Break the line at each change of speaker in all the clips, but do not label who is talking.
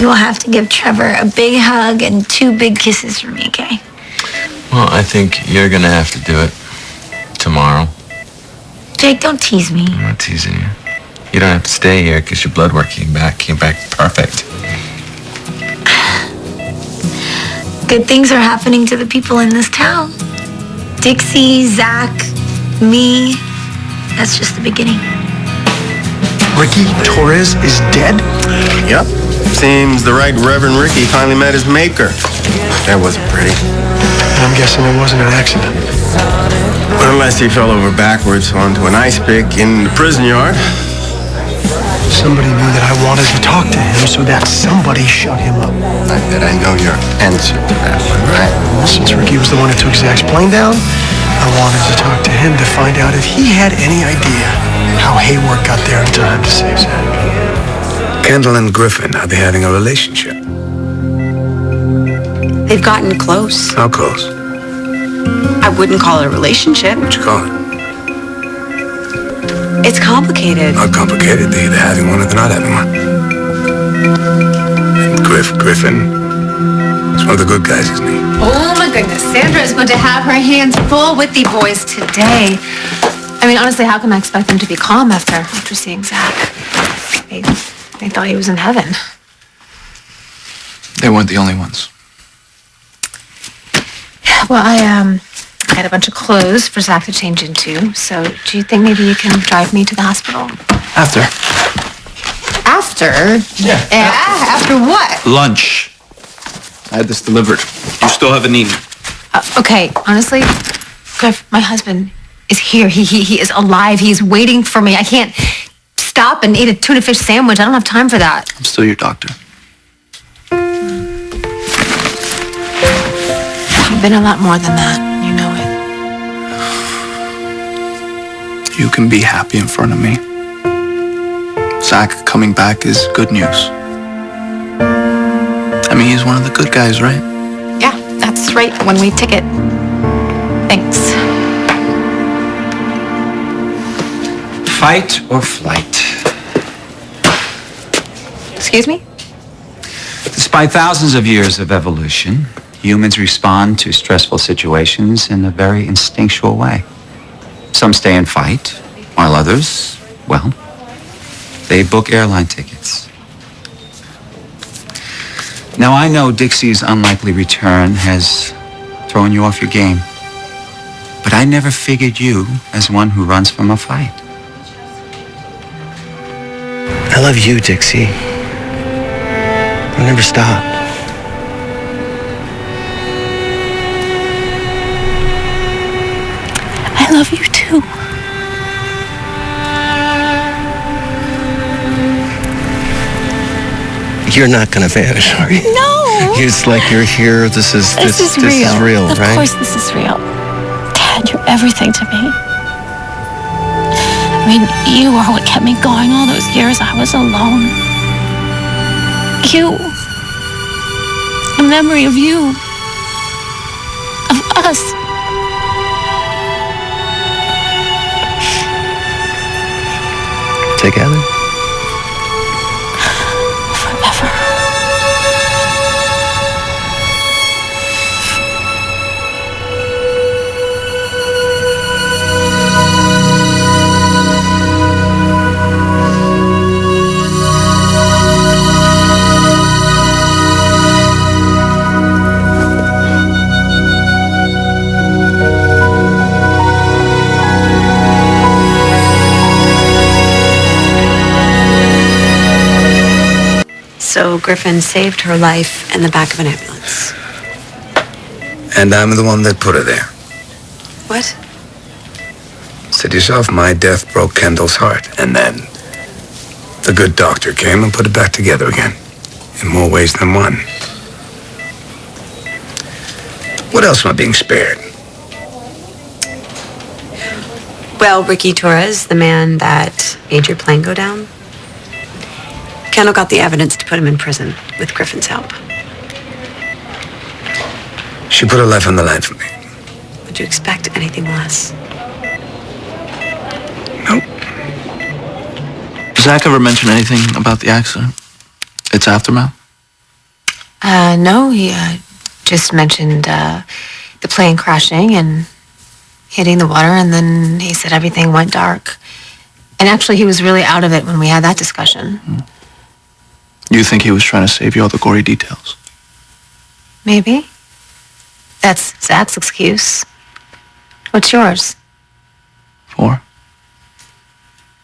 You will have to give Trevor a big hug and 2 big kisses from me, okay?
Well, I think you're gonna have to do it tomorrow.
Jake, don't tease me.
I'm not teasing you. You don't have to stay here because your blood work came back perfect.
Good things are happening to the people in this town. Dixie, Zach, me. That's just the beginning.
Ricky Torres is dead?
Yep. Seems the right Reverend Ricky finally met his maker. That wasn't pretty.
I'm guessing it wasn't an accident.
Unless he fell over backwards onto an ice pick in the prison yard.
Somebody knew that I wanted to talk to him, so that somebody shut him up.
I bet I know your answer to that one, right?
Since Ricky was the one who took Zach's plane down, I wanted to talk to him to find out if he had any idea how Hayward got there in time to save Zach.
Kendall and Griffin, are they having a relationship?
They've gotten close.
How close?
I wouldn't call it a relationship.
What you call it?
It's complicated.
Not complicated. They're either having one or they're not having one. And Griffin is one of the good guys, isn't he?
Oh my goodness, Sandra is going to have her hands full with the boys today. I mean, honestly, how can I expect them to be calm after seeing Zach? They thought he was in heaven.
They weren't the only ones.
Well, I had a bunch of clothes for Zach to change into, so do you think maybe you can drive me to the hospital?
After.
After?
Yeah.
After what?
Lunch. I had this delivered. You still haven't eaten.
Okay, honestly, Griff, my husband is here. He is alive. He's waiting for me. I can't stop and eat a tuna fish sandwich. I don't have time for that.
I'm still your doctor.
You've been a lot more than that. You know it.
You can be happy in front of me. Zach coming back is good news. I mean, he's one of the good guys, right?
Yeah, that's right. One-way ticket. Thanks.
Fight or flight?
Excuse me?
Despite thousands of years of evolution, humans respond to stressful situations in a very instinctual way. Some stay and fight, while others, well, they book airline tickets. Now, I know Dixie's unlikely return has thrown you off your game, but I never figured you as one who runs from a fight.
I love you, Dixie. I'll never stop.
I love you too.
You're not gonna vanish, are you?
No.
It's like you're here. This is real.
This is real,
right?
Of course this is real. Dad, you're everything to me. I mean, you are what kept me going all those years I was alone. You. A memory of you. Of us.
Together?
Forever.
So Griffin saved her life in the back of an ambulance.
And I'm the one that put her there.
What?
Said yourself, my death broke Kendall's heart. And then the good doctor came and put it back together again. In more ways than one. What else am I being spared?
Well, Ricky Torres, the man that made your plane go down, Kendall got the evidence to put him in prison with Griffin's help.
She put her life on the line for me.
Would you expect anything less?
Nope.
Does Zach ever mention anything about the accident? Its aftermath?
No, he just mentioned the plane crashing and hitting the water, and then he said everything went dark. And actually, he was really out of it when we had that discussion.
You think he was trying to save you all the gory details?
Maybe. That's Zach's excuse. What's yours?
For?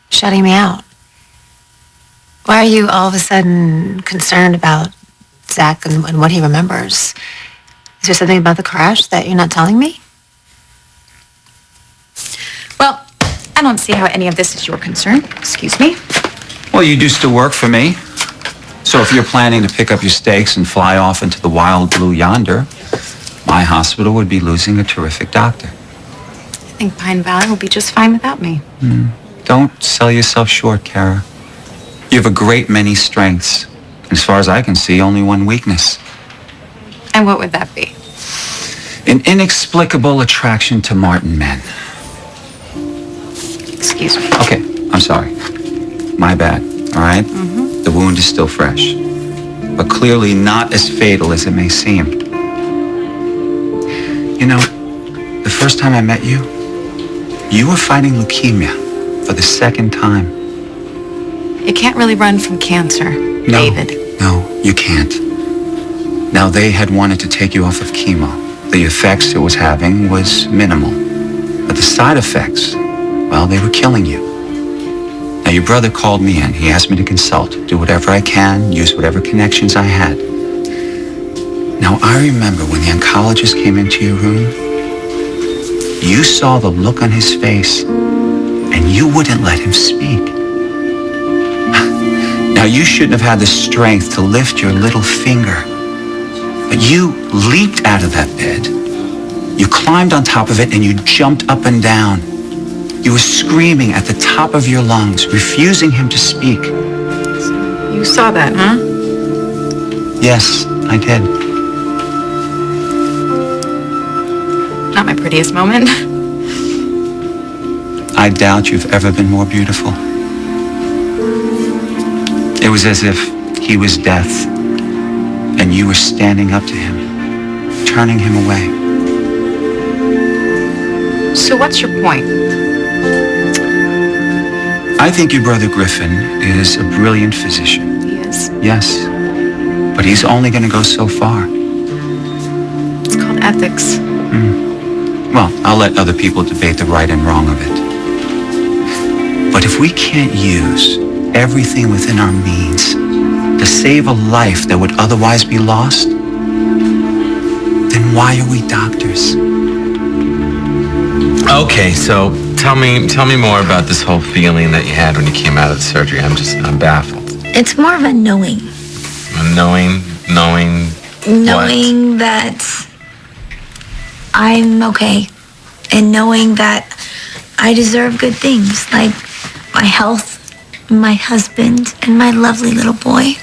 Shutting me out. Why are you all of a sudden concerned about Zach and what he remembers? Is there something about the crash that you're not telling me?
Well, I don't see how any of this is your concern. Excuse me.
Well, you do still work for me. So if you're planning to pick up your stakes and fly off into the wild blue yonder, my hospital would be losing a terrific doctor.
I think Pine Valley will be just fine without me.
Don't sell yourself short, Cara. You have a great many strengths. As far as I can see, only one weakness.
And what would that be?
An inexplicable attraction to Martin men.
Excuse me.
Okay, I'm sorry. My bad, all right? The wound is still fresh, but clearly not as fatal as it may seem. You know, the first time I met you, you were fighting leukemia for the second time.
You can't really run from cancer, David.
No, you can't. Now, they had wanted to take you off of chemo. The effects it was having was minimal. But the side effects, well, they were killing you. Now, your brother called me in. He asked me to consult, do whatever I can, use whatever connections I had. Now, I remember when the oncologist came into your room, you saw the look on his face, and you wouldn't let him speak. Now, you shouldn't have had the strength to lift your little finger, but you leaped out of that bed. You climbed on top of it, and you jumped up and down. You were screaming at the top of your lungs, refusing him to speak.
You saw that, huh?
Yes, I did.
Not my prettiest moment.
I doubt you've ever been more beautiful. It was as if he was death, and you were standing up to him, turning him away.
So what's your point?
I think your brother Griffin is a brilliant physician.
He is.
Yes, but he's only going to go so far.
It's called ethics.
Well, I'll let other people debate the right and wrong of it. But if we can't use everything within our means to save a life that would otherwise be lost, then why are we doctors?
Okay, so tell me more about this whole feeling that you had when you came out of the surgery. I'm baffled.
It's more of a knowing.
Knowing
Knowing that I'm okay. And knowing that I deserve good things, like my health, my husband, and my lovely little boy.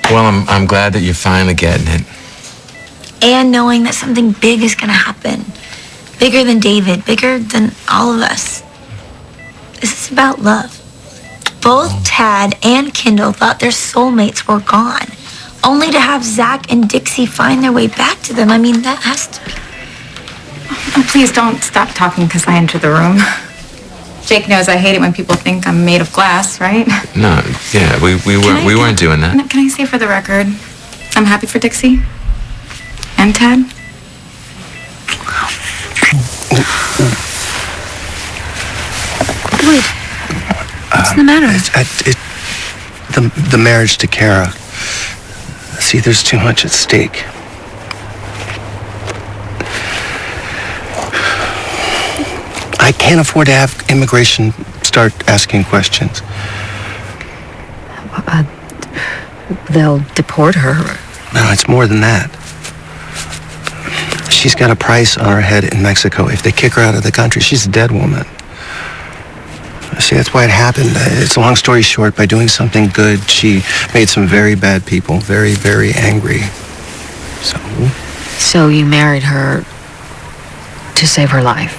Well, I'm glad that you're finally getting it.
And knowing that something big is going to happen. Bigger than David, bigger than all of us. This is about love. Both Tad and Kendall thought their soulmates were gone, only to have Zach and Dixie find their way back to them. I mean, that has to be...
Oh, please don't stop talking because I entered the room. Jake knows I hate it when people think I'm made of glass, right?
No, yeah, we weren't doing that.
Can I say for the record, I'm happy for Dixie and Tad.
Wait, what's the matter?
The marriage to Cara. See, there's too much at stake. I can't afford to have immigration start asking questions.
They'll deport her.
No, it's more than that. She's got a price on her head in Mexico. If they kick her out of the country, she's a dead woman. See, that's why it happened. It's a long story short. By doing something good, she made some very bad people very, very angry.
So you married her to save her life?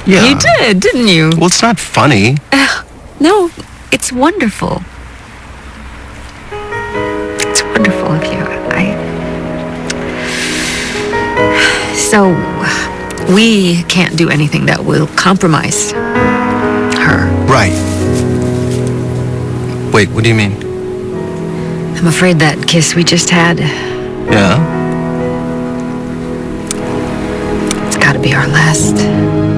Yeah.
You did, didn't you?
Well, it's not funny.
No, it's wonderful.
So, we can't do anything that will compromise her.
Right. Wait, what do you mean?
I'm afraid that kiss we just had,
Yeah?
it's gotta be our last.